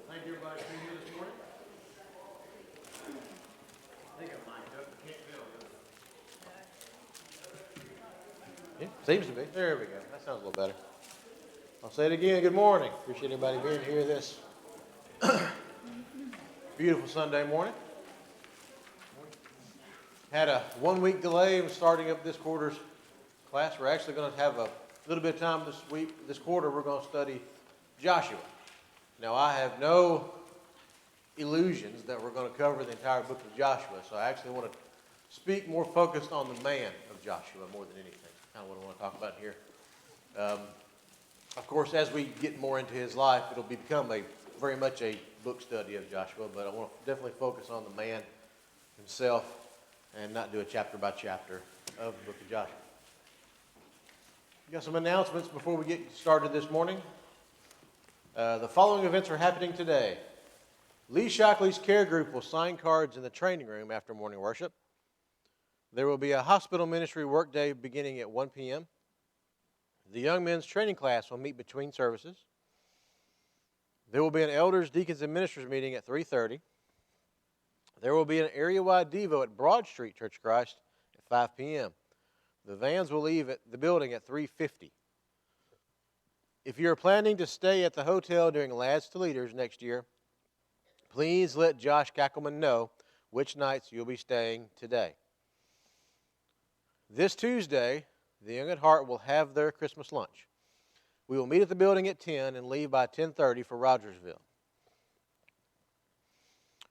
Thank you, everybody, for being here this morning. I think I'm lined up. I can't tell. Yeah, seems to be. There we go. That sounds a little better. I'll say it again. Good morning. Appreciate everybody being here this beautiful Sunday morning. Had a 1 week delay in starting up this quarter's class. We're actually going to have a little bit of time this quarter. We're going to study Joshua. Now, I have no illusions that we're going to cover the entire book of Joshua, so I actually want to speak more focused on the man of Joshua more than anything. Kind of what I want to talk about here. Of course, as we get more into his life, it'll become very much a book study of Joshua, but I want to definitely focus on the man himself and not do a chapter by chapter of the book of Joshua. Got some announcements before we get started this morning. The following events are happening today. Lee Shockley's care group will sign cards in the training room after morning worship. There will be a hospital ministry workday beginning at 1 p.m. The young men's training class will meet between services. There will be an elders, deacons, and ministers meeting at 3:30. There will be an area-wide Devo at Broad Street Church of Christ at 5 p.m. The vans will leave at the building at 3:50. If you're planning to stay at the hotel during Lads to Leaders next year, please let Josh Kackelman know which nights you'll be staying today. This Tuesday, the Young at Heart will have their Christmas lunch. We will meet at the building at 10 and leave by 10:30 for Rogersville.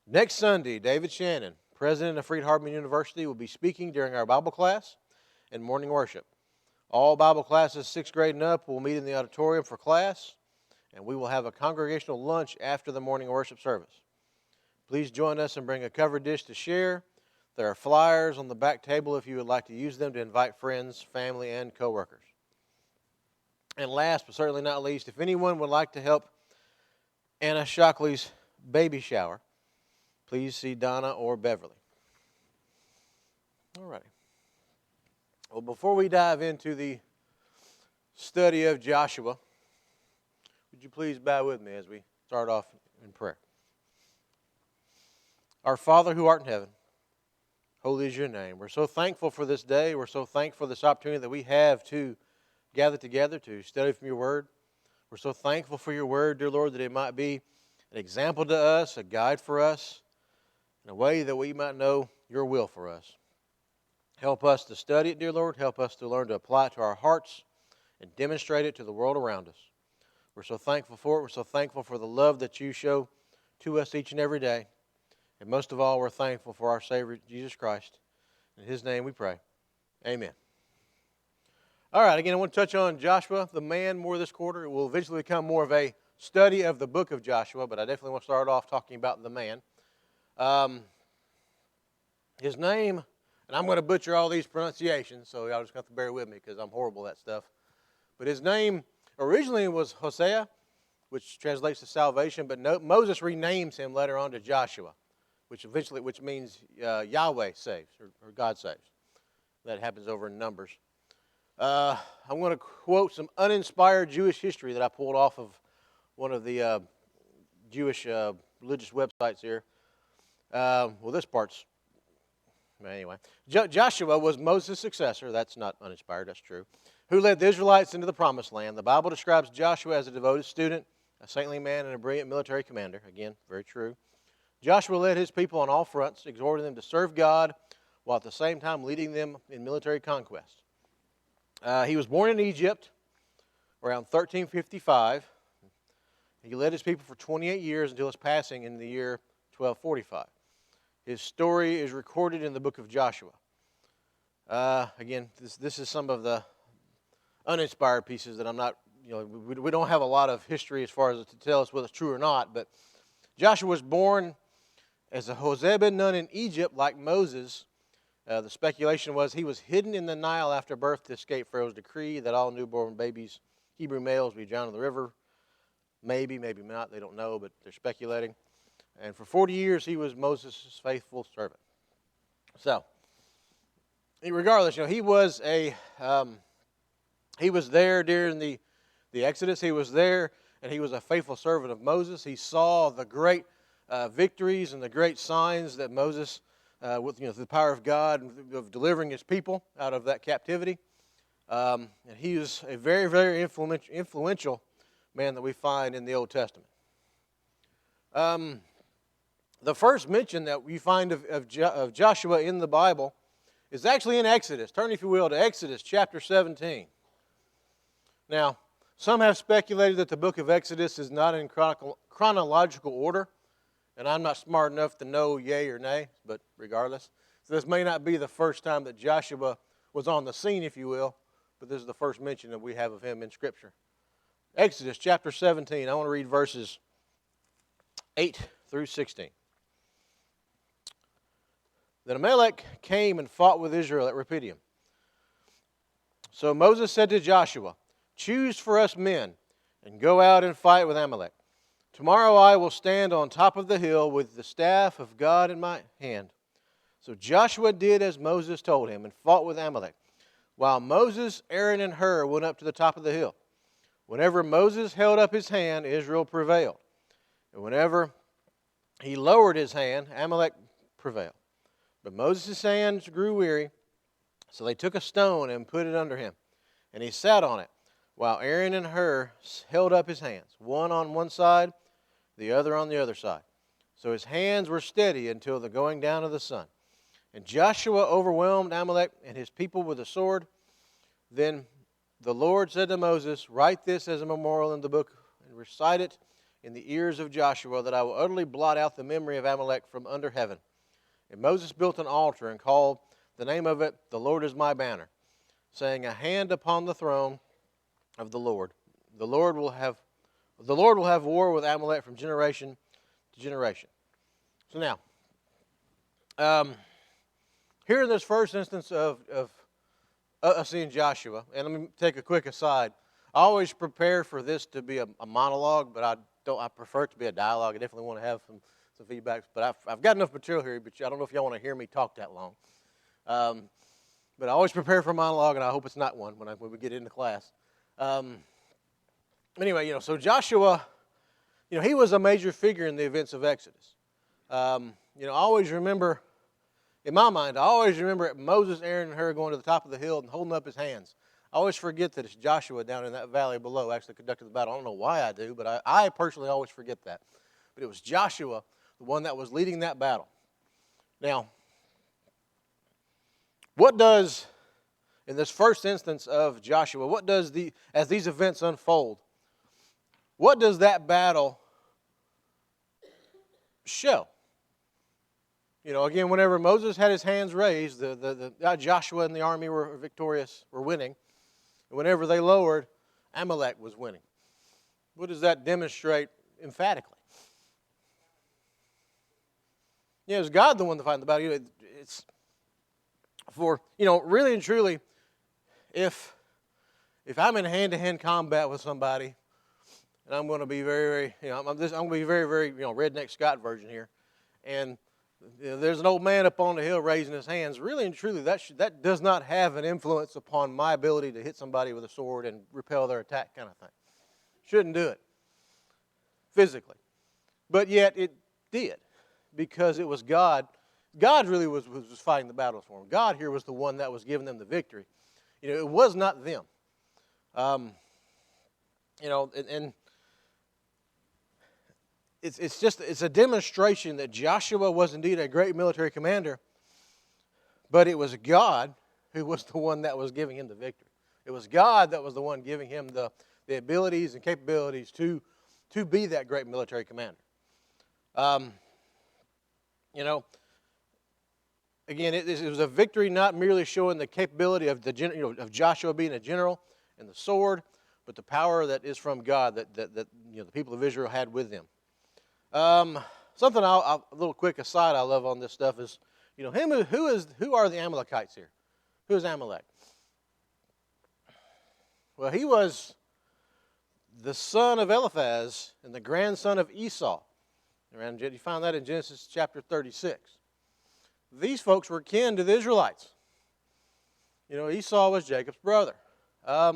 Next Sunday, David Shannon, president of Freed-Hardeman University, will be speaking during our Bible class and morning worship. All Bible classes 6th grade and up will meet in the auditorium for class, and we will have a congregational lunch after the morning worship service. Please join us and bring a covered dish to share. There are flyers on the back table if you would like to use them to invite friends, family, and coworkers. And last but certainly not least, if anyone would like to help Anna Shockley's baby shower, please see Donna or Beverly. All righty. Well, before we dive into the study of Joshua, would you please bow with me as we start off in prayer? Our Father who art in heaven, holy is your name. We're so thankful for this day. We're so thankful for this opportunity that we have to gather together to study from your word. We're so thankful for your word, dear Lord, that it might be an example to us, a guide for us, in a way that we might know your will for us. Help us to study it, dear Lord. Help us to learn to apply it to our hearts and demonstrate it to the world around us. We're so thankful for it. We're so thankful for the love that you show to us each and every day. And most of all, we're thankful for our Savior, Jesus Christ. In his name we pray. Amen. All right, again, I want to touch on Joshua, the man, more this quarter. It will eventually become more of a study of the book of Joshua, but I definitely want to start off talking about the man. His name, and I'm going to butcher all these pronunciations, so y'all just have to bear with me because I'm horrible at that stuff. But his name originally was Hosea, which translates to salvation, but Moses renames him later on to Joshua, which means Yahweh saves, or God saves. That happens over in Numbers. I'm going to quote some uninspired Jewish history that I pulled off of one of the Jewish religious websites here. Well, this part's, anyway. Joshua was Moses' successor. That's not uninspired, that's true. Who led the Israelites into the promised land. The Bible describes Joshua as a devoted student, a saintly man and a brilliant military commander. Again, very true. Joshua led his people on all fronts, exhorting them to serve God while at the same time leading them in military conquest. He was born in Egypt around 1355. He led his people for 28 years until his passing in the year 1245. His story is recorded in the book of Joshua. Again, this is some of the uninspired pieces that I'm not, we don't have a lot of history as far as to tell us whether it's true or not, but Joshua was born as a Hoseb nun in Egypt like Moses. The speculation was he was hidden in the Nile after birth to escape Pharaoh's decree that all newborn babies, Hebrew males, be drowned in the river. Maybe, maybe not, they don't know, but they're speculating. And for 40 years, he was Moses' faithful servant. So, regardless, he was he was there during the Exodus. He was there, and he was a faithful servant of Moses. He saw the great victories and the great signs that Moses, with the power of God, of delivering his people out of that captivity. And he was a very, very influential man that we find in the Old Testament. The first mention that we find of Joshua in the Bible is actually in Exodus. Turn, if you will, to Exodus chapter 17. Now, some have speculated that the book of Exodus is not in chronological order, and I'm not smart enough to know yay or nay, but regardless. So this may not be the first time that Joshua was on the scene, if you will, but this is the first mention that we have of him in Scripture. Exodus chapter 17, I want to read verses 8 through 16. Then Amalek came and fought with Israel at Rephidim. So Moses said to Joshua, "Choose for us men, and go out and fight with Amalek. Tomorrow I will stand on top of the hill with the staff of God in my hand." So Joshua did as Moses told him, and fought with Amalek, while Moses, Aaron, and Hur went up to the top of the hill. Whenever Moses held up his hand, Israel prevailed. And whenever he lowered his hand, Amalek prevailed. But Moses' hands grew weary, so they took a stone and put it under him. And he sat on it, while Aaron and Hur held up his hands, one on one side, the other on the other side. So his hands were steady until the going down of the sun. And Joshua overwhelmed Amalek and his people with a sword. Then the Lord said to Moses, "Write this as a memorial in the book and recite it in the ears of Joshua, that I will utterly blot out the memory of Amalek from under heaven." And Moses built an altar and called the name of it, "The Lord is my banner," saying, "A hand upon the throne of the Lord. The Lord will have war with Amalek from generation to generation." So now, here in this first instance of seeing Joshua, and let me take a quick aside. I always prepare for this to be a monologue, but I prefer it to be a dialogue. I definitely want to have some feedback, but I've got enough material here, but I don't know if y'all want to hear me talk that long. But I always prepare for a monologue, and I hope it's not one when we get into class. Anyway, so Joshua, he was a major figure in the events of Exodus. I always remember, in my mind, Moses, Aaron, and Hur going to the top of the hill and holding up his hands. I always forget that it's Joshua down in that valley below actually conducted the battle. I don't know why I do, but I personally always forget that. But it was Joshua, the one that was leading that battle. Now, what does, in this first instance of Joshua, as these events unfold, what does that battle show? Again, whenever Moses had his hands raised, Joshua and the army were victorious, were winning. And whenever they lowered, Amalek was winning. What does that demonstrate emphatically? Is God the one to fight the battle? It's for, really and truly, if I'm in hand-to-hand combat with somebody, and I'm going to be very, very, I'm going to be very, very, redneck Scott version here, and there's an old man up on the hill raising his hands, really and truly, that does not have an influence upon my ability to hit somebody with a sword and repel their attack kind of thing. Shouldn't do it physically. But yet it did, because it was God. God really was fighting the battles for them. God here was the one that was giving them the victory. It was not them. And it's a demonstration that Joshua was indeed a great military commander, but it was God who was the one that was giving him the victory. It was God that was the one giving him the abilities and capabilities to be that great military commander. Again, it was a victory not merely showing the capability of of Joshua being a general and the sword, but the power that is from God that the people of Israel had with them. Something a little quick aside I love on this stuff is, who are the Amalekites here? Who is Amalek? Well, he was the son of Eliphaz and the grandson of Esau. You find that in Genesis chapter 36. These folks were kin to the Israelites. Esau was Jacob's brother. I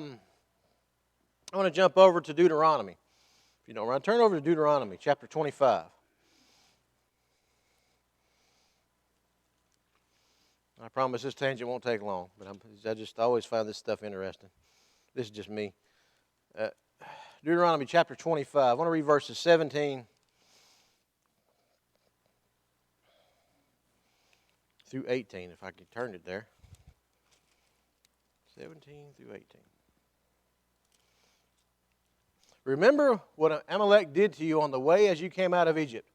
want to jump over to Deuteronomy. If you don't run, turn over to Deuteronomy chapter 25. I promise this tangent won't take long, but I just always find this stuff interesting. This is just me. Deuteronomy chapter 25. I want to read verses 17 through 18, if I can turn it there. 17 through 18. Remember what Amalek did to you on the way as you came out of Egypt,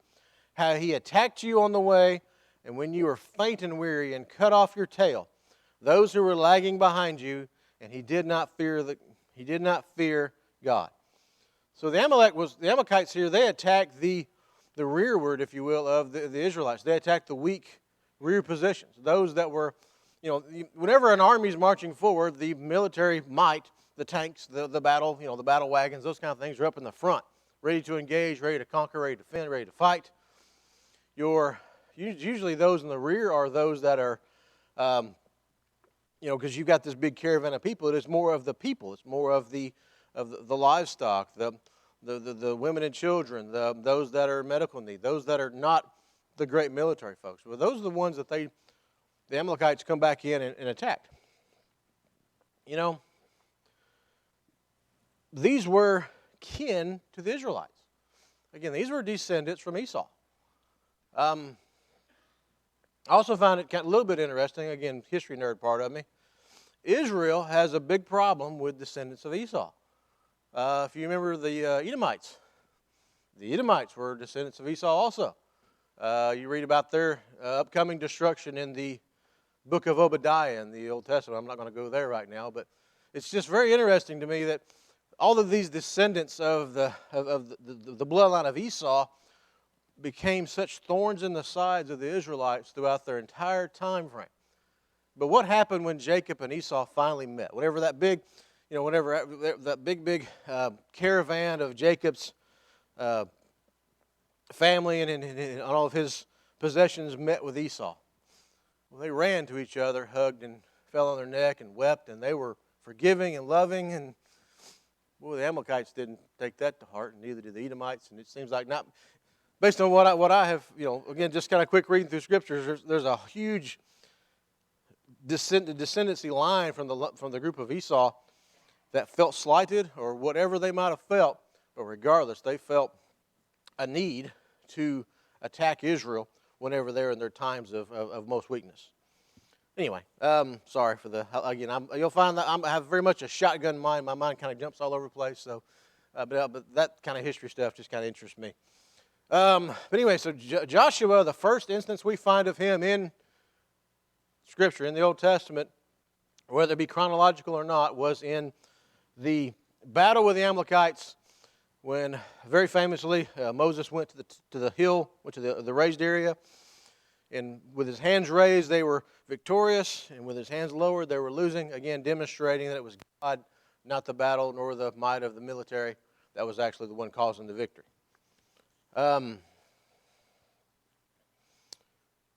how he attacked you on the way, and when you were faint and weary and cut off your tail, those who were lagging behind you, and he did not fear God. So the Amalekites here, they attacked the rearward, if you will, of the Israelites. They attacked the weak rear positions. Those that were, whenever an army is marching forward, the military might, the tanks, the battle, the battle wagons, those kind of things are up in the front, ready to engage, ready to conquer, ready to defend, ready to fight. Usually those in the rear are those that are, because you've got this big caravan of people. It is more of the people. It's more of the livestock, the women and children, those that are medical need, those that are not the great military folks. Well, those are the ones that the Amalekites come back in and attacked. These were kin to the Israelites. Again, these were descendants from Esau. I also found it a little bit interesting, again, history nerd part of me. Israel has a big problem with descendants of Esau. If you remember the Edomites were descendants of Esau also. You read about their upcoming destruction in the book of Obadiah in the Old Testament. I'm not going to go there right now, but it's just very interesting to me that all of these descendants of the bloodline of Esau became such thorns in the sides of the Israelites throughout their entire time frame. But what happened when Jacob and Esau finally met? Whenever that big caravan of Jacob's family and all of his possessions met with Esau. Well, they ran to each other, hugged and fell on their neck and wept, and they were forgiving and loving. And boy, the Amalekites didn't take that to heart, and neither did the Edomites. And it seems like not, based on what I have, again, just kind of quick reading through scriptures, there's a huge descendancy line from the group of Esau that felt slighted or whatever they might have felt, but regardless, they felt a need to attack Israel whenever they're in their times of most weakness. Anyway, sorry for you'll find that I have very much a shotgun mind. My mind kind of jumps all over the place, so, but that kind of history stuff just kind of interests me. But anyway, so Joshua, the first instance we find of him in Scripture, in the Old Testament, whether it be chronological or not, was in the battle with the Amalekites when, very famously, Moses went to the hill, went to the raised area, and with his hands raised, they were victorious, and with his hands lowered, they were losing, again demonstrating that it was God, not the battle, nor the might of the military, that was actually the one causing the victory. The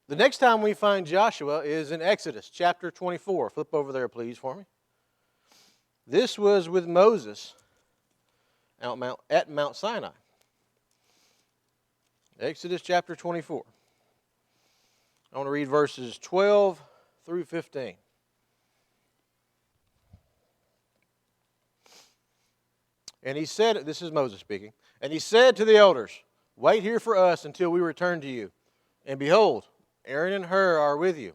next time we find Joshua is in Exodus chapter 24. Flip over there, please, for me. This was with Moses at Mount Sinai. Exodus chapter 24. I want to read verses 12 through 15. And he said, this is Moses speaking, and he said to the elders, Wait here for us until we return to you. And behold, Aaron and Hur are with you.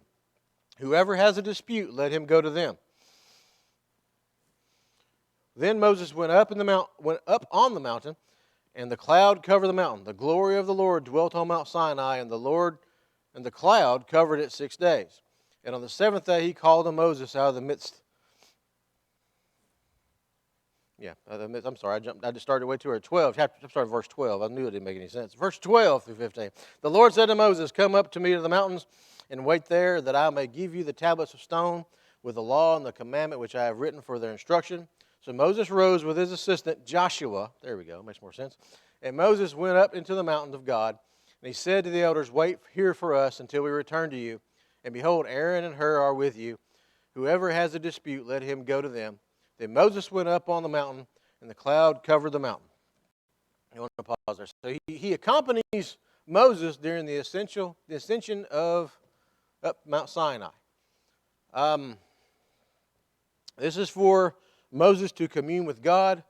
Whoever has a dispute, let him go to them. Then Moses went up on the mountain, and the cloud covered the mountain. The glory of the Lord dwelt on Mount Sinai, and the cloud covered it 6 days. And on the seventh day he called to Moses out of the midst. I'm sorry, I just started way too early. 12, I'm sorry, verse 12. I knew it didn't make any sense. Verse 12 through 15. The Lord said to Moses, come up to me to the mountains and wait there, that I may give you the tablets of stone with the law and the commandment which I have written for their instruction. So Moses rose with his assistant Joshua. There we go, makes more sense. And Moses went up into the mountain of God, and he said to the elders, wait here for us until we return to you. And behold, Aaron and Hur are with you. Whoever has a dispute, let him go to them. Then Moses went up on the mountain, and the cloud covered the mountain. I want to pause there. So he accompanies Moses during the ascension of up Mount Sinai. This is for Moses to commune with God.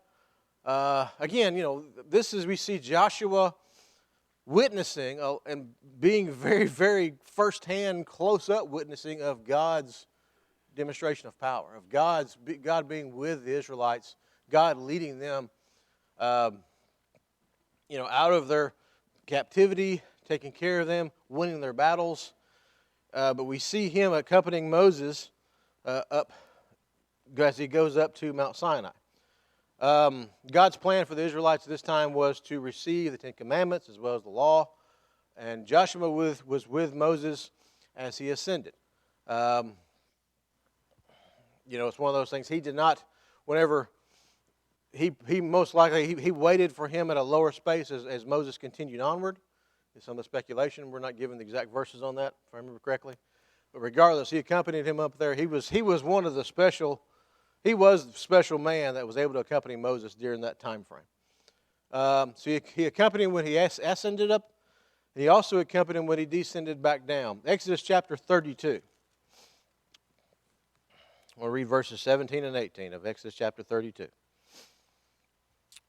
Again, this is we see Joshua witnessing and being very, very firsthand, close-up witnessing of God's demonstration of power, of God being with the Israelites, God leading them, out of their captivity, taking care of them, winning their battles. But we see him accompanying Moses up as he goes up to Mount Sinai. God's plan for the Israelites at this time was to receive the Ten Commandments as well as the law, and Joshua was with Moses as he ascended. It's one of those things. He did not, whenever he most likely he waited for him at a lower space as Moses continued onward. There's some of the speculation. We're not given the exact verses on that, if I remember correctly. But regardless, he accompanied him up there. He was one of the special. He was the special man that was able to accompany Moses during that time frame. So he accompanied him when he ascended up. And he also accompanied him when he descended back down. Exodus chapter 32. We'll read verses 17 and 18 of Exodus chapter 32.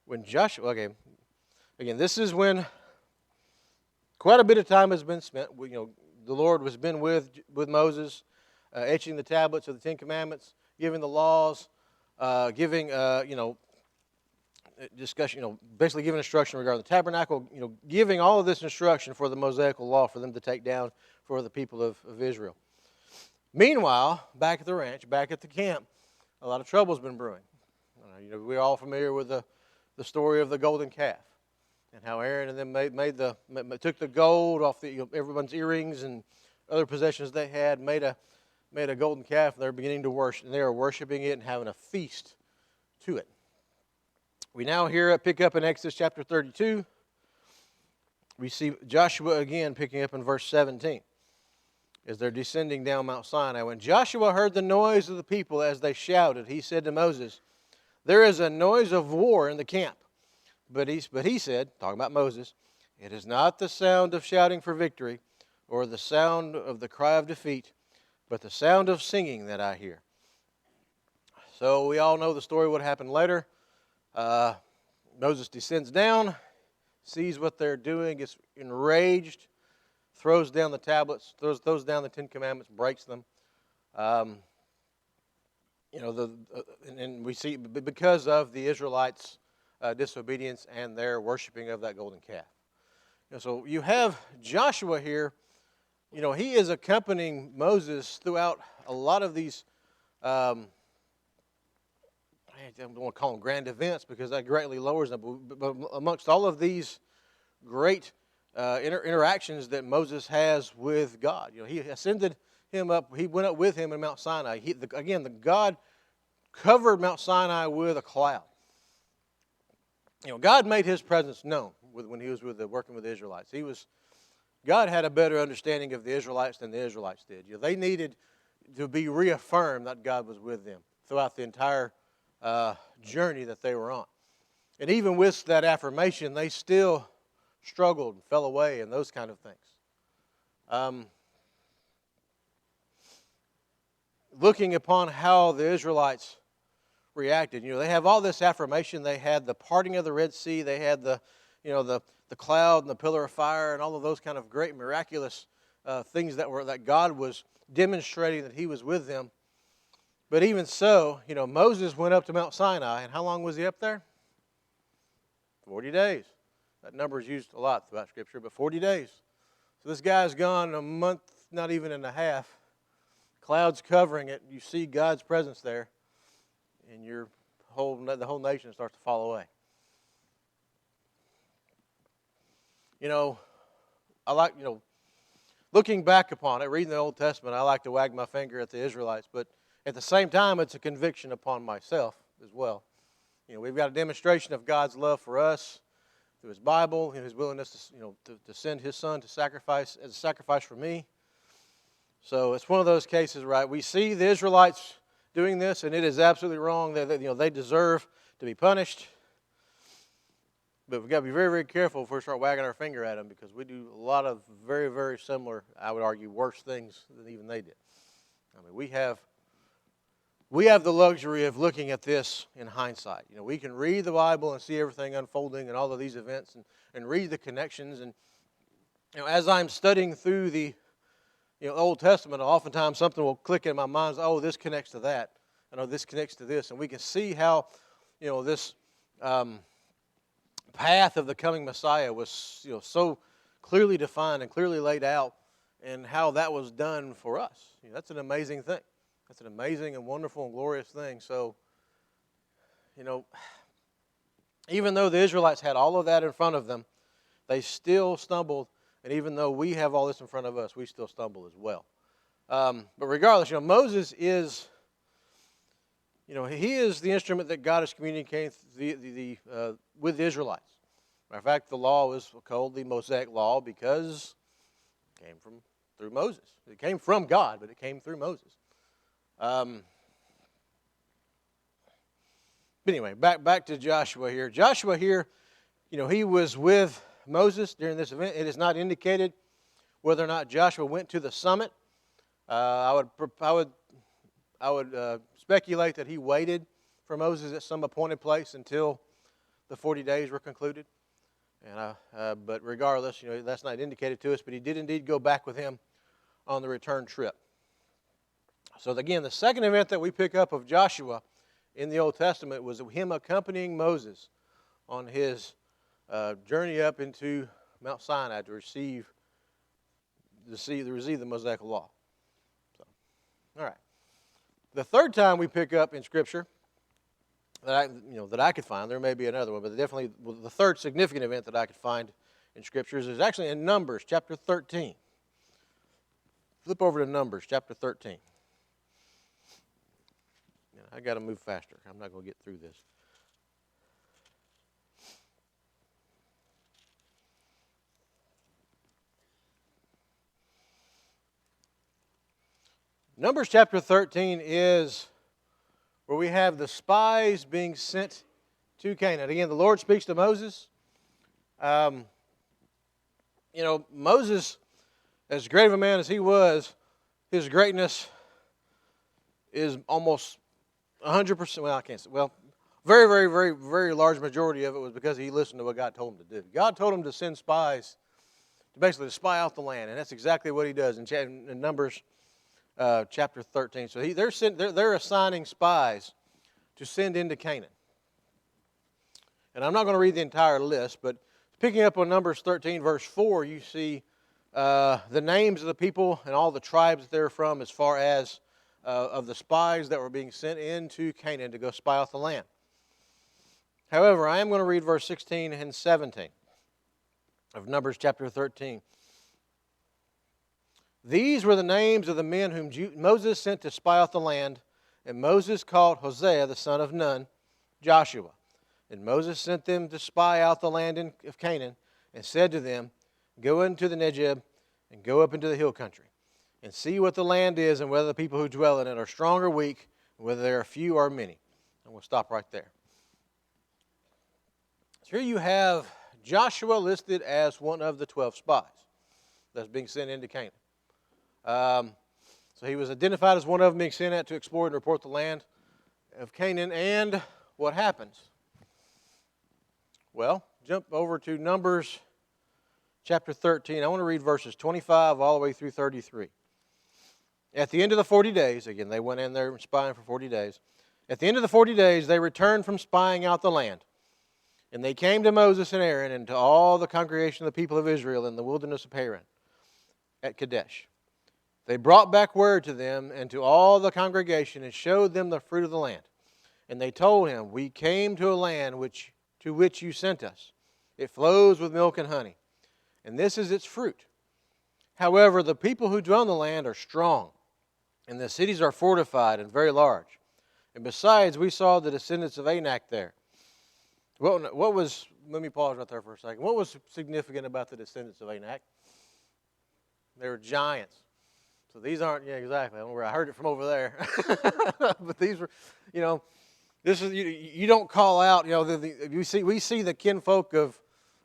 When Joshua, again, this is when quite a bit of time has been spent. The Lord has been with Moses, etching the tablets of the Ten Commandments, giving the laws, giving discussion, basically giving instruction regarding the tabernacle, giving all of this instruction for the Mosaical law for them to take down for the people of Israel. Meanwhile, back at the ranch, back at the camp, a lot of trouble's been brewing. We're all familiar with the story of the golden calf and how Aaron and them took the gold off everyone's earrings and other possessions they had, made a golden calf, and they're beginning to worship, and they are worshiping it and having a feast to it. We now pick up in Exodus chapter 32. We see Joshua again picking up in verse 17 as they're descending down Mount Sinai. When Joshua heard the noise of the people as they shouted, he said to Moses, there is a noise of war in the camp. But he said, talking about Moses, it is not the sound of shouting for victory or the sound of the cry of defeat, but the sound of singing that I hear. So we all know the story, what happened later. Moses descends down, sees what they're doing, gets enraged, throws down the tablets, throws down the Ten Commandments, breaks them. And we see because of the Israelites' disobedience and their worshiping of that golden calf. So you have Joshua here. He is accompanying Moses throughout a lot of these, I don't want to call them grand events because that greatly lowers them, but amongst all of these great interactions that Moses has with God. He ascended him up, he went up with him in Mount Sinai. God covered Mount Sinai with a cloud. God made his presence known when he was working with the Israelites. God had a better understanding of the Israelites than the Israelites did. They needed to be reaffirmed that God was with them throughout the entire journey that they were on. And even with that affirmation, they still struggled and fell away and those kind of things. Looking upon how the Israelites reacted, they have all this affirmation. They had the parting of the Red Sea. They had the the cloud and the pillar of fire and all of those kind of great miraculous things that God was demonstrating that He was with them. But even so, Moses went up to Mount Sinai, and how long was he up there? 40 days. That number is used a lot throughout Scripture, but 40 days. So this guy's gone a month, not even and a half. Clouds covering it. You see God's presence there, and the whole nation starts to fall away. I like, looking back upon it, reading the Old Testament, I like to wag my finger at the Israelites, but at the same time, it's a conviction upon myself as well. We've got a demonstration of God's love for us through His Bible, His willingness to send His Son to sacrifice as a sacrifice for me. So it's one of those cases, right? We see the Israelites doing this, and it is absolutely wrong. They deserve to be punished. But we've got to be very, very careful if we start wagging our finger at them, because we do a lot of very, very similar, I would argue, worse things than even they did. I mean, we have the luxury of looking at this in hindsight. We can read the Bible and see everything unfolding and all of these events and read the connections. And as I'm studying through the Old Testament, oftentimes something will click in my mind. Oh, this connects to that. I know this connects to this, and we can see how this path of the coming Messiah was so clearly defined and clearly laid out, and how that was done for us. That's an amazing thing. That's an amazing and wonderful and glorious thing. So, even though the Israelites had all of that in front of them, they still stumbled. And even though we have all this in front of us, we still stumble as well. But regardless, Moses is, he is the instrument that God is communicating with the Israelites. Matter of fact, the law is called the Mosaic Law because it came through Moses. It came from God, but it came through Moses. But anyway, back to Joshua here. Joshua here, he was with Moses during this event. It is not indicated whether or not Joshua went to the summit. I would speculate that he waited for Moses at some appointed place until the 40 days were concluded. But regardless, that's not indicated to us. But he did indeed go back with him on the return trip. So again, the second event that we pick up of Joshua in the Old Testament was him accompanying Moses on his journey up into Mount Sinai to receive the Mosaic Law. So, all right. The third time we pick up in Scripture that I could find, there may be another one, but definitely the third significant event that I could find in Scriptures is actually in Numbers chapter 13. Flip over to Numbers chapter 13. I got to move faster. I'm not going to get through this. Numbers chapter 13 is where we have the spies being sent to Canaan. Again, the Lord speaks to Moses. Moses, as great of a man as he was, his greatness is almost 100%, well, I can't say, very, very, very, very large majority of it was because he listened to what God told him to do. God told him to send spies to basically spy out the land, and that's exactly what he does in Numbers chapter 13. So they're assigning spies to send into Canaan. And I'm not going to read the entire list, but picking up on Numbers 13, verse 4, you see the names of the people and all the tribes that they're from as far as of the spies that were being sent into Canaan to go spy out the land. However, I am going to read verse 16 and 17 of Numbers chapter 13. These were the names of the men whom Moses sent to spy out the land, and Moses called Hosea the son of Nun, Joshua. And Moses sent them to spy out the land of Canaan, and said to them, Go into the Negeb, and go up into the hill country, and see what the land is, and whether the people who dwell in it are strong or weak, and whether there are few or many. And we'll stop right there. So here you have Joshua listed as one of the 12 spies that's being sent into Canaan. So he was identified as one of them being sent out to explore and report the land of Canaan. And what happens? Well, jump over to Numbers chapter 13. I want to read verses 25 all the way through 33. At the end of the 40 days, again, they went in there spying for 40 days. At the end of the 40 days, they returned from spying out the land. And they came to Moses and Aaron and to all the congregation of the people of Israel in the wilderness of Paran at Kadesh. They brought back word to them and to all the congregation and showed them the fruit of the land. And they told him, we came to a land to which you sent us. It flows with milk and honey, and this is its fruit. However, the people who dwell in the land are strong, and the cities are fortified and very large. And besides, we saw the descendants of Anak there. Let me pause right there for a second. What was significant about the descendants of Anak? They were giants. So these aren't, yeah, exactly. I don't know where I heard it from over there. But these were, this is, you don't call out, we see the kinfolk of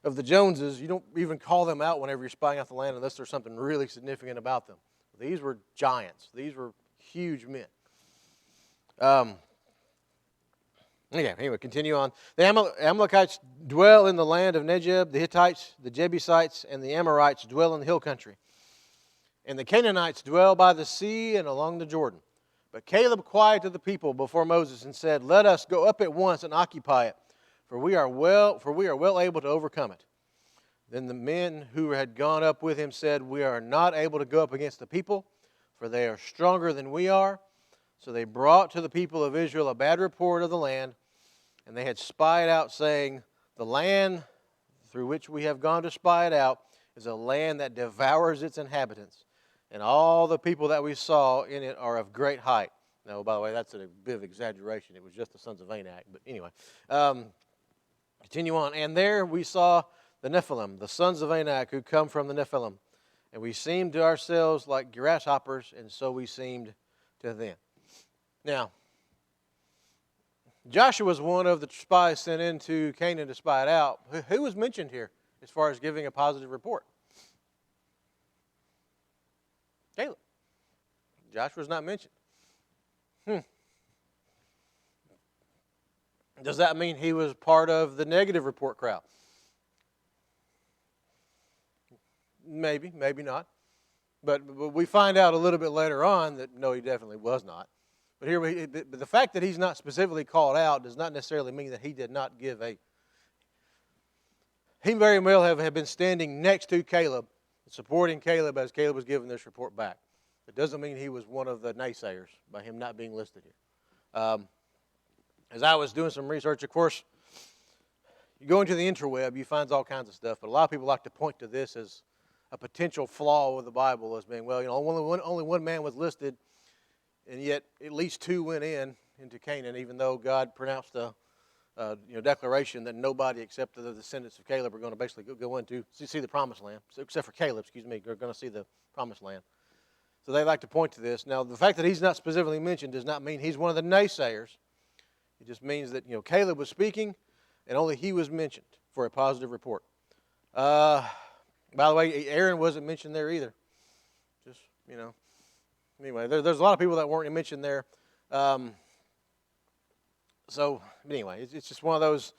the Joneses. You don't even call them out whenever you're spying out the land unless there's something really significant about them. These were giants. These were huge men. Anyway, continue on. The Amalekites dwell in the land of Negeb. The Hittites, the Jebusites, and the Amorites dwell in the hill country. And the Canaanites dwell by the sea and along the Jordan. But Caleb quieted the people before Moses and said, let us go up at once and occupy it, for we are well able to overcome it. Then the men who had gone up with him said, we are not able to go up against the people, for they are stronger than we are. So they brought to the people of Israel a bad report of the land, and they had spied out, saying, the land through which we have gone to spy it out is a land that devours its inhabitants. And all the people that we saw in it are of great height. Now, by the way, that's a bit of exaggeration. It was just the sons of Anak. But anyway, continue on. And there we saw the Nephilim, the sons of Anak, who come from the Nephilim. And we seemed to ourselves like grasshoppers, and so we seemed to them. Now, Joshua was one of the spies sent into Canaan to spy it out. Who was mentioned here as far as giving a positive report? Caleb. Joshua's not mentioned. Does that mean he was part of the negative report crowd? Maybe, maybe not. But we find out a little bit later on that no, he definitely was not. But here, the fact that he's not specifically called out does not necessarily mean that he did not give a. He very well have been standing next to Caleb, supporting Caleb as Caleb was giving this report back. It doesn't mean he was one of the naysayers by him not being listed here. As I was doing some research, of course, you go into the interweb, you find all kinds of stuff, but a lot of people like to point to this as a potential flaw with the Bible as being, well, only one man was listed, and yet at least two went into Canaan, even though God pronounced a declaration that nobody except the descendants of Caleb are going to basically go into see the promised land. So, except for Caleb, they're going to see the promised land. So they like to point to this. Now, the fact that he's not specifically mentioned does not mean he's one of the naysayers. It just means that Caleb was speaking, and only he was mentioned for a positive report. By the way, Aaron wasn't mentioned there either. Just anyway, there's a lot of people that weren't mentioned there. So anyway, it's just one of those.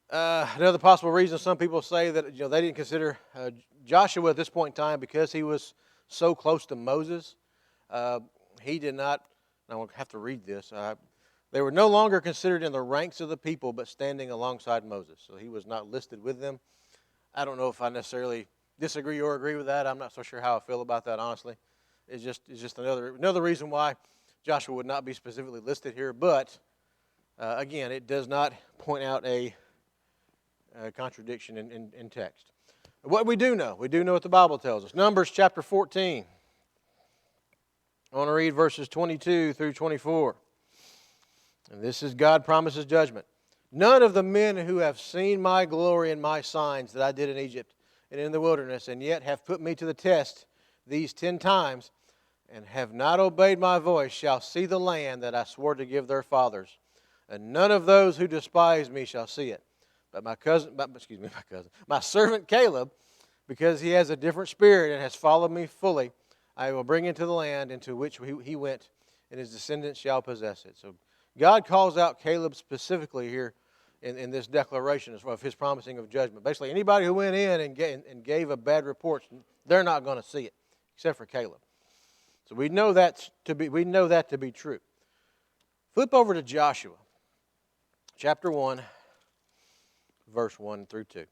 Another possible reason some people say that they didn't consider Joshua at this point in time because he was so close to Moses. He did not. I will have to read this. They were no longer considered in the ranks of the people, but standing alongside Moses. So he was not listed with them. I don't know if I necessarily disagree or agree with that. I'm not so sure how I feel about that, honestly. It's just another reason why Joshua would not be specifically listed here. But again, it does not point out a contradiction in text. What we do know what the Bible tells us. Numbers chapter 14. I want to read verses 22 through 24. And this is God promises judgment. None of the men who have seen my glory and my signs that I did in Egypt and in the wilderness, and yet have put me to the test these 10 times, and have not obeyed my voice, shall see the land that I swore to give their fathers. And none of those who despise me shall see it. But my servant Caleb, because he has a different spirit and has followed me fully, I will bring into the land into which he went, and his descendants shall possess it. So God calls out Caleb specifically here in this declaration of his promising of judgment. Basically, anybody who went in and gave a bad report, they're not going to see it, except for Caleb. So we know that to be true. Flip over to Joshua, chapter 1, verse 1 through 2.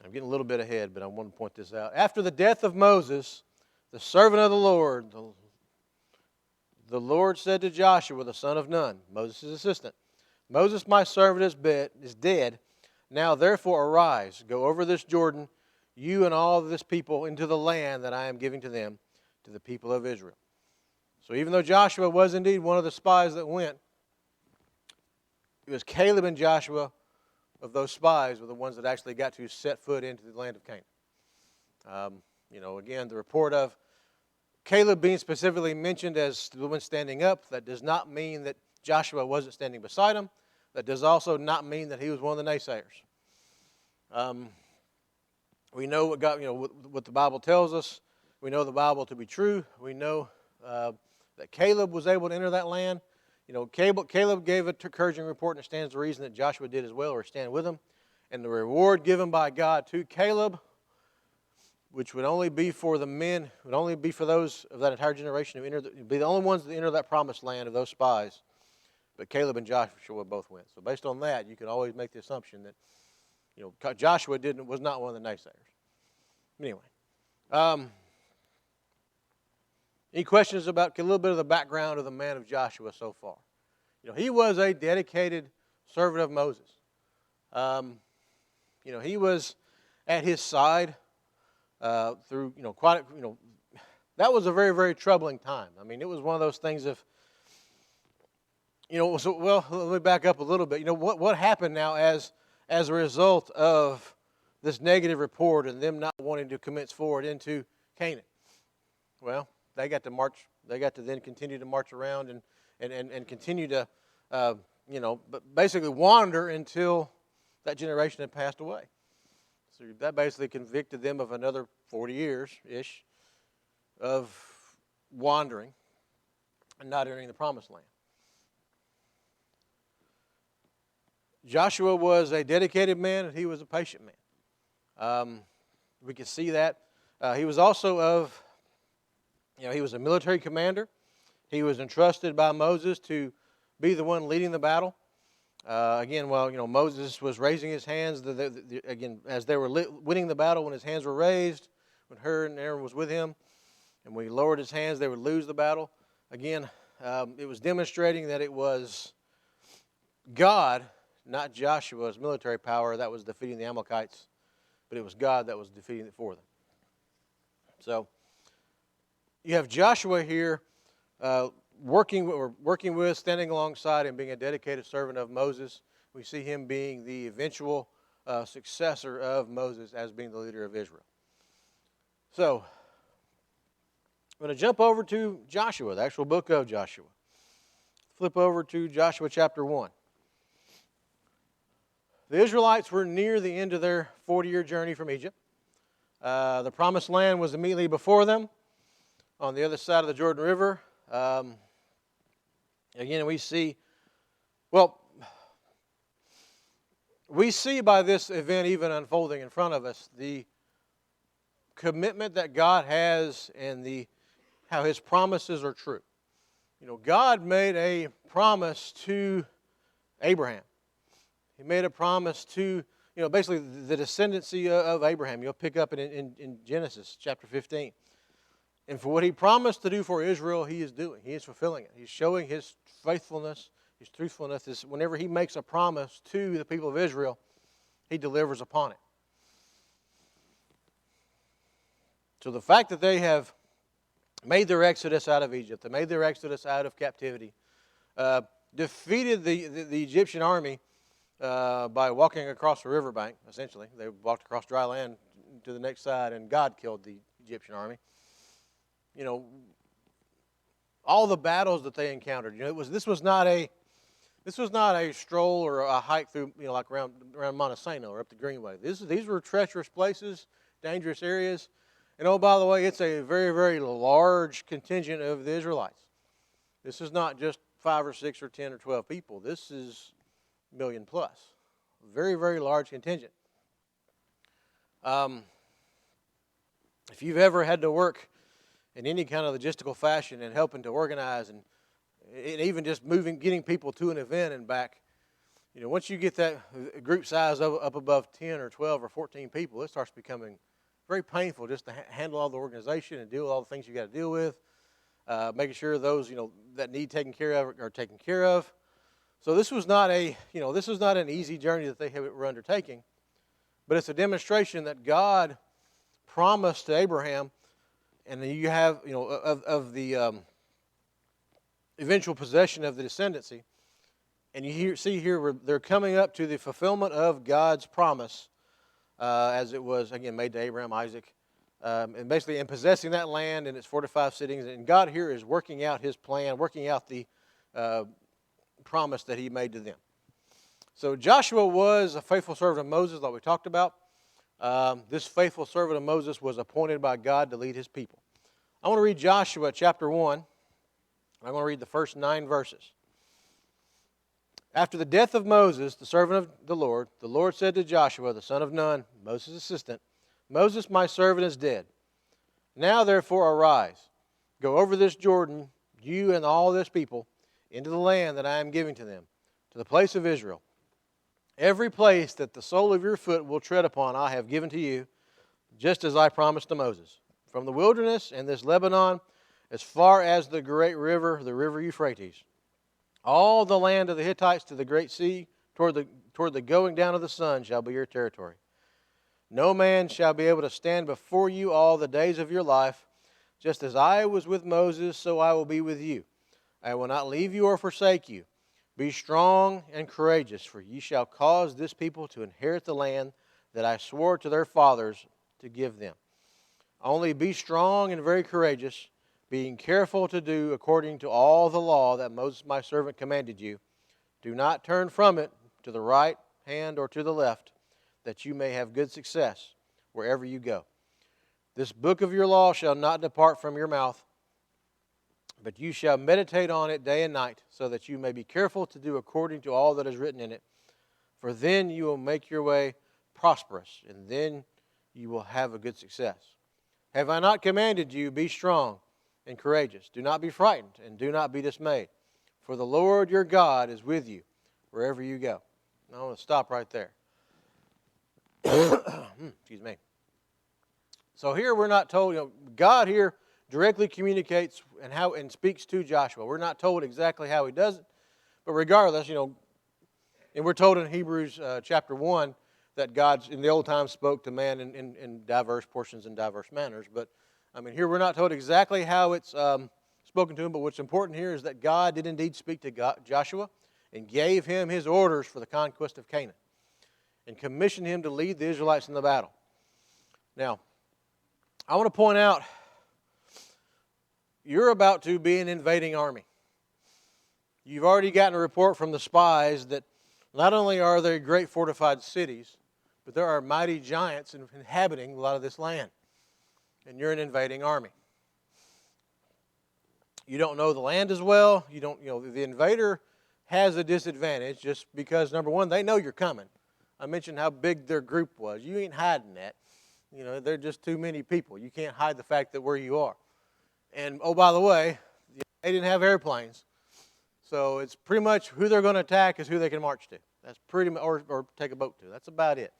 I'm getting a little bit ahead, but I want to point this out. After the death of Moses, the servant of the Lord, the Lord said to Joshua, the son of Nun, Moses' assistant, Moses, my servant, is dead. Now therefore arise, go over this Jordan, you and all of this people, into the land that I am giving to them, to the people of Israel. So even though Joshua was indeed one of the spies that went, it was Caleb and Joshua of those spies were the ones that actually got to set foot into the land of Canaan. Again, the report of Caleb being specifically mentioned as the one standing up, that does not mean that Joshua wasn't standing beside him. That does also not mean that he was one of the naysayers. We know what the Bible tells us. We know the Bible to be true. We know that Caleb was able to enter that land. Caleb gave an encouraging report, and it stands to reason that Joshua did as well, or stand with him. And the reward given by God to Caleb, which would only be for the men, would only be for those of that entire generation who be the only ones that enter that promised land of those spies. But Caleb and Joshua both went. So based on that, you can always make the assumption that Joshua was not one of the naysayers. Anyway, any questions about a little bit of the background of the man of Joshua so far? He was a dedicated servant of Moses. He was at his side through that was a very, very troubling time. I mean, it was one of those things of let me back up a little bit. What happened now as a result of this negative report and them not wanting to commence forward into Canaan? Well, they got to march. They got to then continue to march around and continue to basically wander until that generation had passed away. So that basically convicted them of another 40 years-ish of wandering and not entering the promised land. Joshua was a dedicated man, and he was a patient man. We can see that. He was also he was a military commander. He was entrusted by Moses to be the one leading the battle. While Moses was raising his hands, as they were winning the battle, when his hands were raised, when Hur and Aaron was with him, and when he lowered his hands, they would lose the battle. Again, it was demonstrating that it was God, not Joshua's military power, that was defeating the Amalekites, but it was God that was defeating it for them. So you have Joshua here working with, standing alongside, and being a dedicated servant of Moses. We see him being the eventual successor of Moses as being the leader of Israel. So I'm going to jump over to Joshua, the actual book of Joshua. Flip over to Joshua chapter 1. The Israelites were near the end of their 40-year journey from Egypt. The promised land was immediately before them on the other side of the Jordan River. We see by this event even unfolding in front of us the commitment that God has and how His promises are true. God made a promise to Abraham. He made a promise to, basically the descendancy of Abraham. You'll pick up in Genesis chapter 15. And for what He promised to do for Israel, He is doing. He is fulfilling it. He's showing His faithfulness, His truthfulness. Whenever He makes a promise to the people of Israel, He delivers upon it. So the fact that they have made their exodus out of Egypt, they made their exodus out of captivity, defeated the Egyptian army by walking across the riverbank, essentially. They walked across dry land to the next side, and God killed the Egyptian army. All the battles that they encountered. This was not a stroll or a hike through, like around Montesano or up the Greenway. These were treacherous places, dangerous areas. And oh, by the way, it's a very, very large contingent of the Israelites. This is not just 5 or 6 or 10 or 12 people. This is million plus. Very, very large contingent. If you've ever had to work in any kind of logistical fashion and helping to organize and even just getting people to an event and back, once you get that group size up above 10 or 12 or 14 people, it starts becoming very painful just to handle all the organization and deal with all the things you got to deal with, making sure those that need taken care of are taken care of. So this was not an easy journey that they were undertaking, but it's a demonstration that God promised to Abraham, and you have of the eventual possession of the descendancy. And you see here they're coming up to the fulfillment of God's promise, as it was again made to Abraham, Isaac, and basically in possessing that land and its fortified cities. And God here is working out His plan, working out the promise that He made to them. So Joshua was a faithful servant of Moses, like we talked about. This faithful servant of Moses was appointed by God to lead His people. I want to read Joshua chapter 1. I'm going to read the first 9 verses. After the death of Moses, the servant of the Lord said to Joshua, the son of Nun, Moses' assistant, Moses, my servant, is dead. Now, therefore, arise, go over this Jordan, you and all this people, into the land that I am giving to them, to the place of Israel. Every place that the sole of your foot will tread upon, I have given to you, just as I promised to Moses. From the wilderness and this Lebanon, as far as the great river, the river Euphrates, all the land of the Hittites to the great sea, toward the going down of the sun, shall be your territory. No man shall be able to stand before you all the days of your life. Just as I was with Moses, so I will be with you. I will not leave you or forsake you. Be strong and courageous, for ye shall cause this people to inherit the land that I swore to their fathers to give them. Only be strong and very courageous, being careful to do according to all the law that Moses my servant commanded you. Do not turn from it to the right hand or to the left, that you may have good success wherever you go. This book of your law shall not depart from your mouth, but you shall meditate on it day and night, so that you may be careful to do according to all that is written in it. For then you will make your way prosperous, and then you will have a good success. Have I not commanded you, be strong and courageous? Do not be frightened, and do not be dismayed. For the Lord your God is with you wherever you go. Now I want to stop right there. Excuse me. So here we're not told, God here directly communicates and speaks to Joshua. We're not told exactly how He does it, but regardless, and we're told in Hebrews chapter 1 that God in the old times spoke to man in diverse portions and diverse manners. But here we're not told exactly how it's spoken to him, but what's important here is that God did indeed speak to Joshua and gave him his orders for the conquest of Canaan and commissioned him to lead the Israelites in the battle. Now, I want to point out, you're about to be an invading army. You've already gotten a report from the spies that not only are there great fortified cities, but there are mighty giants inhabiting a lot of this land. And you're an invading army. You don't know the land as well. The invader has a disadvantage just because, number one, they know you're coming. I mentioned how big their group was. You ain't hiding that. They're just too many people. You can't hide the fact that where you are. And, oh, by the way, they didn't have airplanes. So it's pretty much who they're going to attack is who they can march to. That's pretty much, or take a boat to. That's about it.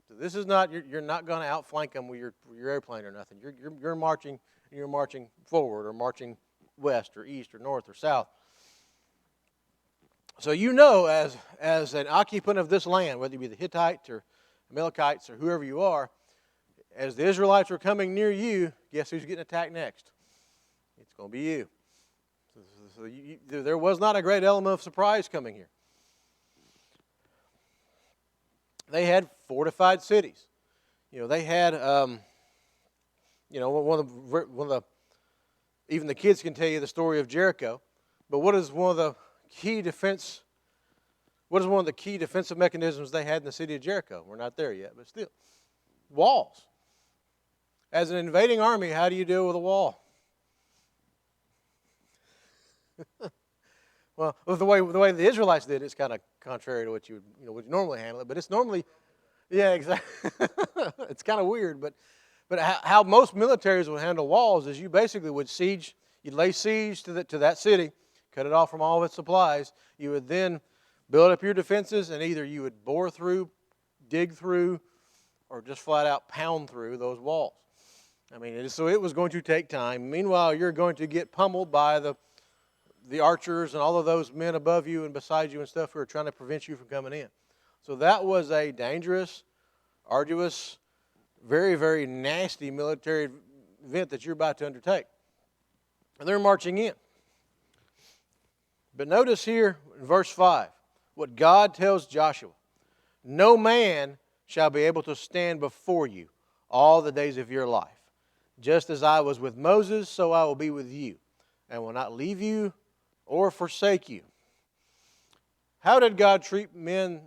So this is not, you're not going to outflank them with your airplane or nothing. You're marching forward or marching west or east or north or south. So as an occupant of this land, whether you be the Hittites or Amalekites or whoever you are, as the Israelites are coming near you, guess who's getting attacked next? It's going to be you. So there was not a great element of surprise coming here. They had fortified cities. They had, one of the, even the kids can tell you the story of Jericho. But what is one of the key defensive mechanisms they had in the city of Jericho? We're not there yet, but still. Walls. As an invading army, how do you deal with a wall? Well, the way the Israelites did, it's kind of contrary to what would normally handle it. But it's normally, yeah, exactly. It's kind of weird, but how most militaries would handle walls is you basically you'd lay siege to that city, cut it off from all of its supplies. You would then build up your defenses, and either you would bore through, dig through, or just flat out pound through those walls. I mean, so it was going to take time. Meanwhile, you're going to get pummeled by the archers and all of those men above you and beside you and stuff who are trying to prevent you from coming in. So that was a dangerous, arduous, very, very nasty military event that you're about to undertake. And they're marching in. But notice here in verse 5 what God tells Joshua. No man shall be able to stand before you all the days of your life. Just as I was with Moses, so I will be with you, and will not leave you or forsake you. How did God treat men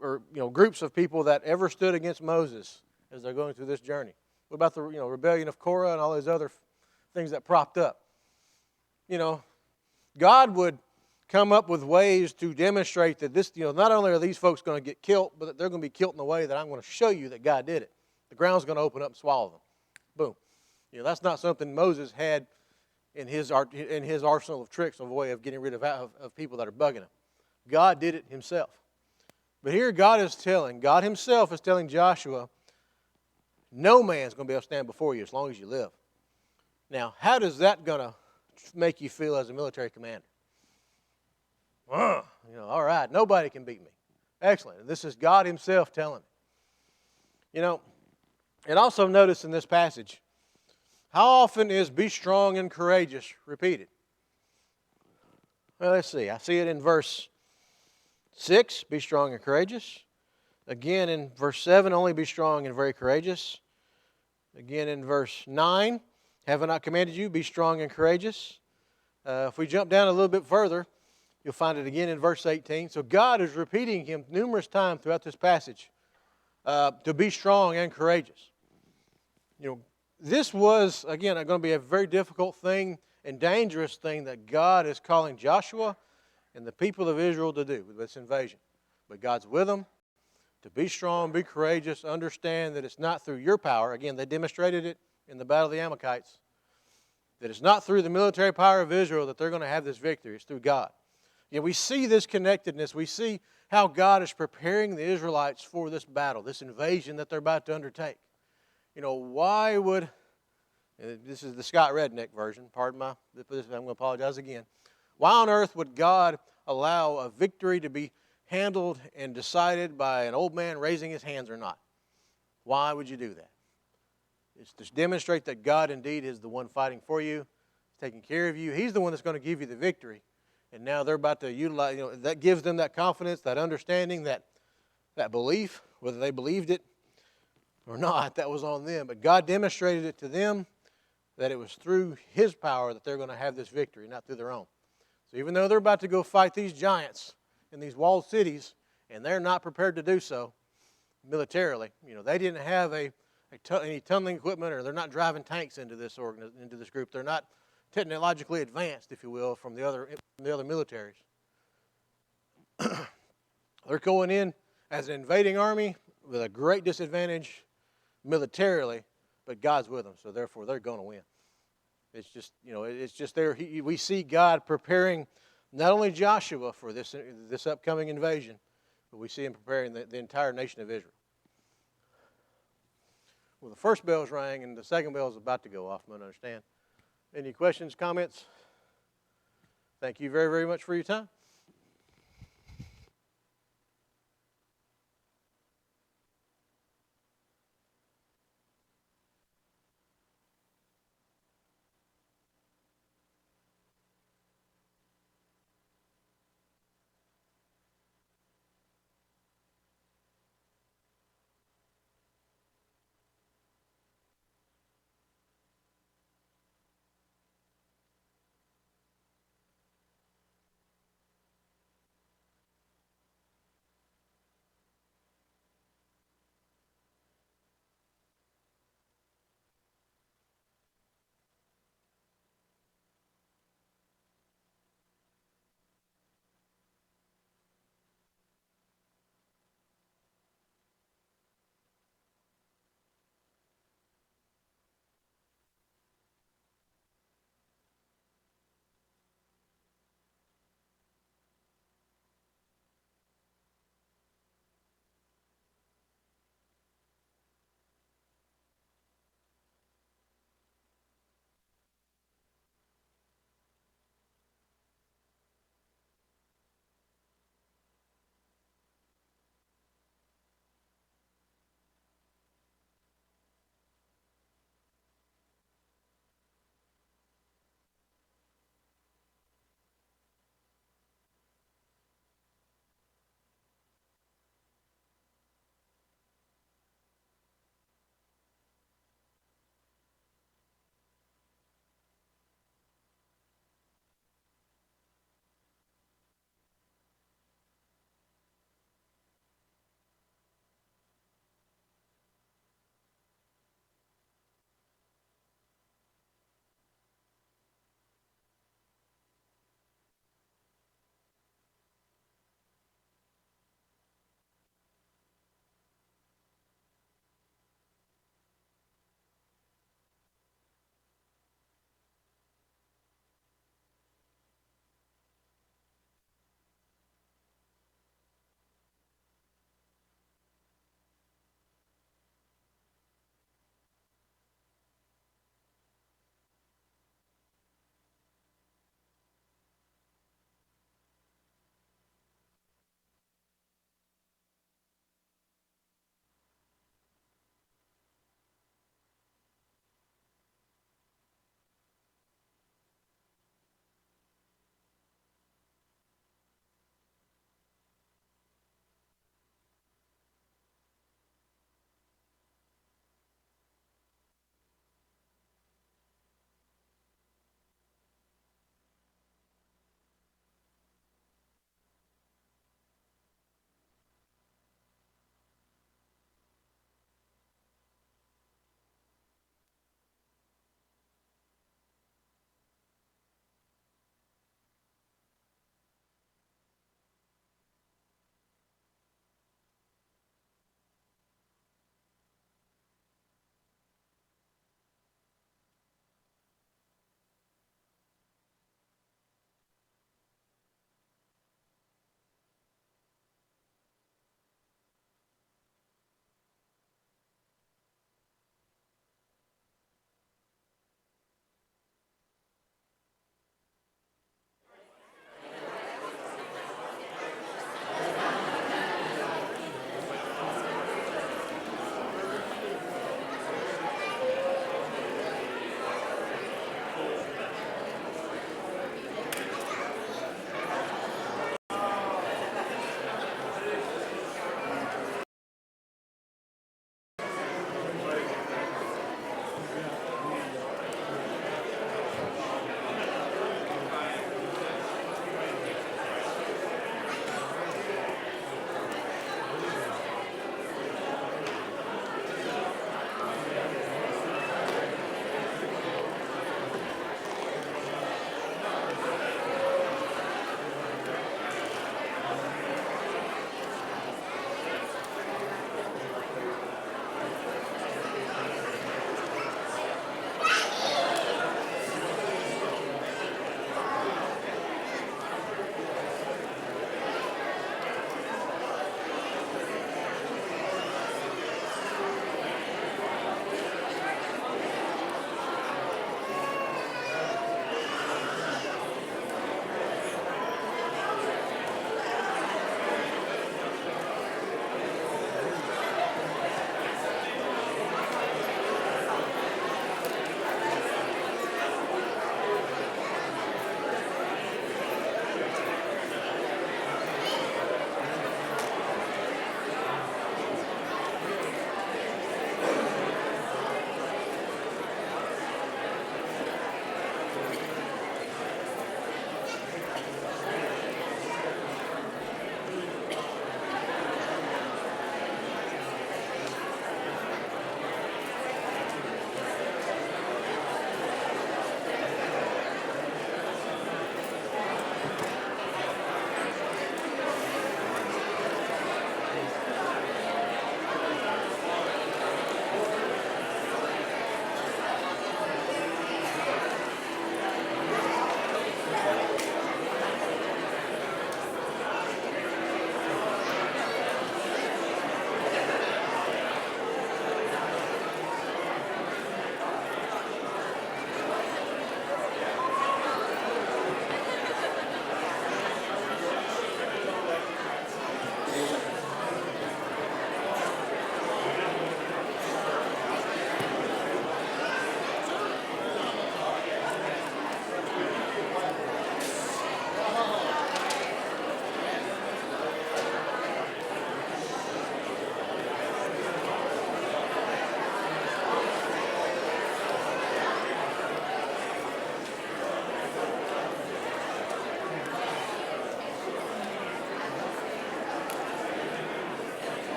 or groups of people that ever stood against Moses as they're going through this journey? What about the rebellion of Korah and all those other things that propped up? God would come up with ways to demonstrate that this, not only are these folks going to get killed, but that they're going to be killed in a way that I'm going to show you that God did it. The ground's going to open up and swallow them. Boom. That's not something Moses had in his arsenal of tricks of a way of getting rid of people that are bugging him. God did it himself. But here God himself is telling Joshua, no man's going to be able to stand before you as long as you live. Now, how does that going to make you feel as a military commander? All right, nobody can beat me. Excellent. And this is God himself telling me. And also notice in this passage, how often is be strong and courageous repeated? Well, let's see. I see it in verse 6, be strong and courageous. Again in verse 7, only be strong and very courageous. Again in verse 9, have I not commanded you, be strong and courageous. If we jump down a little bit further, you'll find it again in verse 18. So God is repeating him numerous times throughout this passage to be strong and courageous. This was, again, going to be a very difficult thing and dangerous thing that God is calling Joshua and the people of Israel to do with this invasion. But God's with them to be strong, be courageous, understand that it's not through your power. Again, they demonstrated it in the Battle of the Amalekites. That it's not through the military power of Israel that they're going to have this victory. It's through God. We see this connectedness. We see how God is preparing the Israelites for this battle, this invasion that they're about to undertake. Why would, this is the Scott Redneck version, pardon my, I'm going to apologize again. Why on earth would God allow a victory to be handled and decided by an old man raising his hands or not? Why would you do that? It's to demonstrate that God indeed is the one fighting for you, taking care of you. He's the one that's going to give you the victory. And now they're about to utilize, that gives them that confidence, that understanding, that belief, whether they believed it or not, that was on them. But God demonstrated it to them that it was through His power that they're going to have this victory, not through their own. So even though they're about to go fight these giants in these walled cities, and they're not prepared to do so militarily, they didn't have any tunneling equipment, or they're not driving tanks into this group. They're not technologically advanced, if you will, from the other militaries. They're going in as an invading army with a great disadvantage militarily, but God's with them, so therefore they're going to win. It's just there. We see God preparing not only Joshua for this upcoming invasion, but we see Him preparing the entire nation of Israel. Well, the first bell's rang and the second bell is about to go off, I understand. Any questions, comments? Thank you very, very much for your time.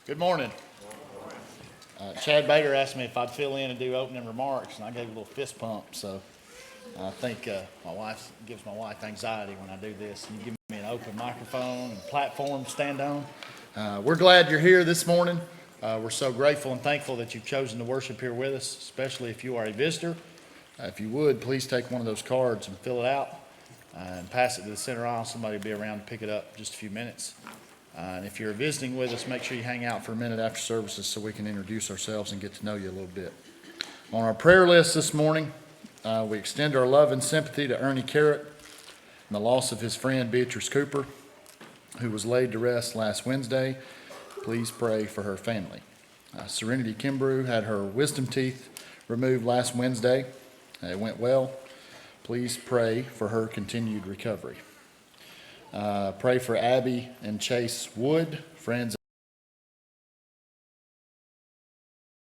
Good morning. Chad Bader asked me if I'd fill in and do opening remarks, and I gave a little fist pump. So I think my wife gives my wife anxiety when I do this. You give me an open microphone and platform to stand on. We're glad you're here this morning. We're so grateful and thankful that you've chosen to worship here with us, especially if you are a visitor. If you would, please take one of those cards and fill it out and pass it to the center aisle. Somebody will be around to pick it up in just a few minutes. And if you're visiting with us, make sure you hang out for a minute after services so we can introduce ourselves and get to know you a little bit. On our prayer list this morning, we extend our love and sympathy to Ernie Carrot and the loss of his friend Beatrice Cooper, who was laid to rest last Wednesday. Please pray for her family. Serenity Kimbrough had her wisdom teeth removed last Wednesday. It went well. Please pray for her continued recovery. Pray for Abby and Chase Wood, friends